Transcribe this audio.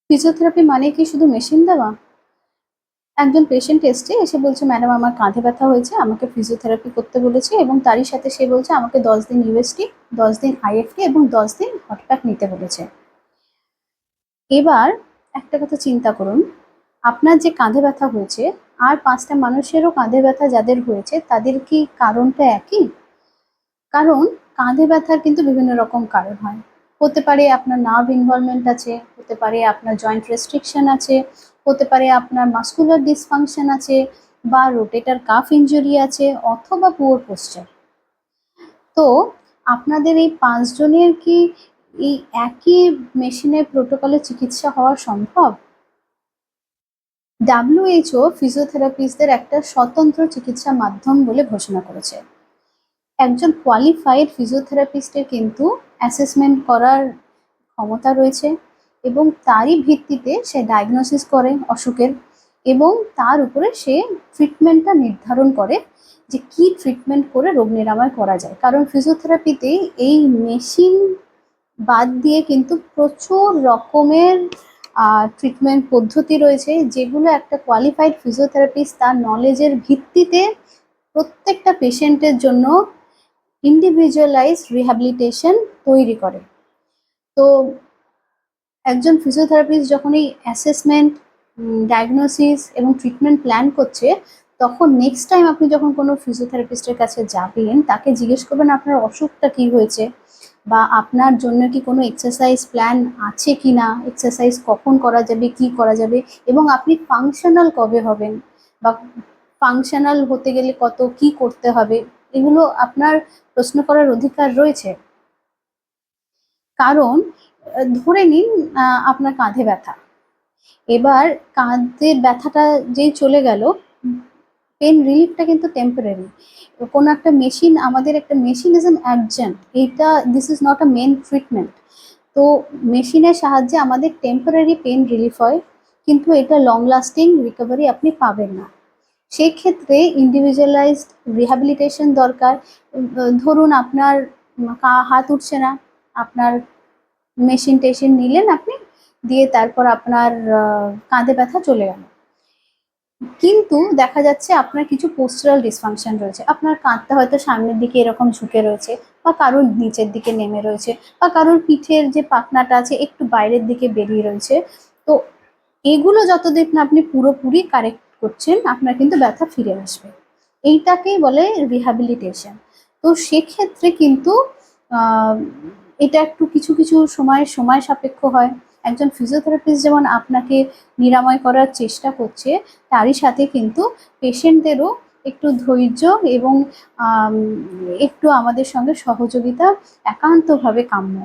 Physiotherapy মানে কি শুধু মেশিন দেওয়া? একজন পেশেন্ট এসছে, এসে বলছে ম্যাডাম আমার কাঁধে ব্যথা হয়েছে, আমাকে ফিজিওথেরাপি করতে বলেছে এবং তারই সাথে সে বলছে আমাকে 10 দিন ইউএসটি, 10 দিন আইএফটি এবং 10 দিন হটপ্যাক নিতে বলেছে। এবার একটা কথা চিন্তা করুন, আপনার যে কাঁধে ব্যথা হয়েছে আর 5টা মানুষেরও কাঁধে ব্যথা যাদের হয়েছে তাদের কি কারণটা একই? কারণ কাঁধে ব্যথার কিন্তু বিভিন্ন রকম কারণ হয়। হতে পারে আপনার নার্ভ ইনভলভমেন্ট আছে, হতে পারে আপনার জয়েন্ট রেস্ট্রিকশন আছে, হতে পারে আপনার মাসকুলার ডিসফাংশন আছে, বা রোটেটর কাফ ইনজুরি আছে, অথবা পুয়ার পোশ্চার। তো আপনাদের এই 5 জনের কি এই একই মেশিনের প্রোটোকলে চিকিৎসা হওয়া সম্ভব? WHO ফিজিওথেরাপিস্টদের একটা স্বতন্ত্র চিকিৎসা মাধ্যম বলে ঘোষণা করেছে। একজন কোয়ালিফাইড ফিজিওথেরাপিস্টের কিন্তু অ্যাসেসমেন্ট করার ক্ষমতা রয়েছে এবং তারই ভিত্তিতে সে ডায়াগনোসিস করে অসুখের এবং তার উপরে সে ট্রিটমেন্টটা নির্ধারণ করে যে কি ট্রিটমেন্ট করে রোগ নিরাময় করা যায়। কারণ ফিজিওথেরাপিতে এই মেশিন বাদ দিয়ে কিন্তু প্রচুর রকমের ট্রিটমেন্ট পদ্ধতি রয়েছে, যেগুলো একটা কোয়ালিফাইড ফিজিওথেরাপিস্ট তার নলেজের ভিত্তিতে প্রত্যেকটা পেশেন্টের জন্য ইন্ডিভিজুয়ালাইজড রিহ্যাবিলিটেশন তৈরি করে। তো একজন ফিজিওথেরাপিস্ট যখন এই অ্যাসেসমেন্ট, ডায়াগনোসিস এবং ট্রিটমেন্ট প্ল্যান করছে, তখন নেক্সট টাইম আপনি যখন কোনো ফিজিওথেরাপিস্টের কাছে যাবেন তাকে জিজ্ঞেস করবেন আপনার অসুখটা কি হয়েছে, বা আপনার জন্য কি কোনো এক্সারসাইজ প্ল্যান আছে কি না, এক্সারসাইজ কখন করা যাবে, কি করা যাবে, এবং আপনি ফাংশনাল কবে হবেন, বা ফাংশনাল হতে গেলে কি করতে হবে, এগুলো আপনার প্রশ্ন করার অধিকার রয়েছে। কারণ ধরে নিন আপনার কাঁধে ব্যথা, এবার কাঁধের ব্যথাটা যেই চলে গেল, পেন রিলিফটা কিন্তু টেম্পোরারি। কোনো একটা মেশিন, আমাদের একটা মেশিন ইজ অ্যান অ্যাডজান্ট, এইটা this is not a main treatment. তো মেশিনের সাহায্যে আমাদের টেম্পোরারি পেন রিলিফ হয়, কিন্তু এটা লং লাস্টিং রিকভারি আপনি পাবেন না। সেই ক্ষেত্রে ইন্ডিভিজুয়ালাইজড রিহ্যাবিলিটেশন দরকার। ধরুন আপনার হাত উঠছে না, আপনার মেশিন টেশিন নিলেন আপনি, দিয়ে তারপর আপনার কাঁধে ব্যথা চলে গেল, কিন্তু দেখা যাচ্ছে আপনার কিছু পোস্টারাল ডিসফাংশন রয়েছে, আপনার কাঁধটা হয়তো সামনের দিকে এরকম ঝুঁকে রয়েছে, বা কারোর নিচের দিকে নেমে রয়েছে, বা কারোর পিঠের যে পাখনাটা আছে একটু বাইরের দিকে বেরিয়ে রয়েছে। তো এগুলো যতদিন না আপনি পুরোপুরি কারেক্ট করছেন আপনার কিন্তু ব্যথা ফিরে আসবে। এইটাকেই বলে রিহ্যাবিলিটেশন। তো সেক্ষেত্রে কিন্তু এটা একটু কিছু কিছু সময় সাপেক্ষ হয়। একজন ফিজিওথেরাপিস্ট যেমন আপনাকে নিরাময় করার চেষ্টা করছে, তারই সাথে কিন্তু পেশেন্টদেরও একটু ধৈর্য এবং একটু আমাদের সঙ্গে সহযোগিতা একান্তভাবে কাম্য।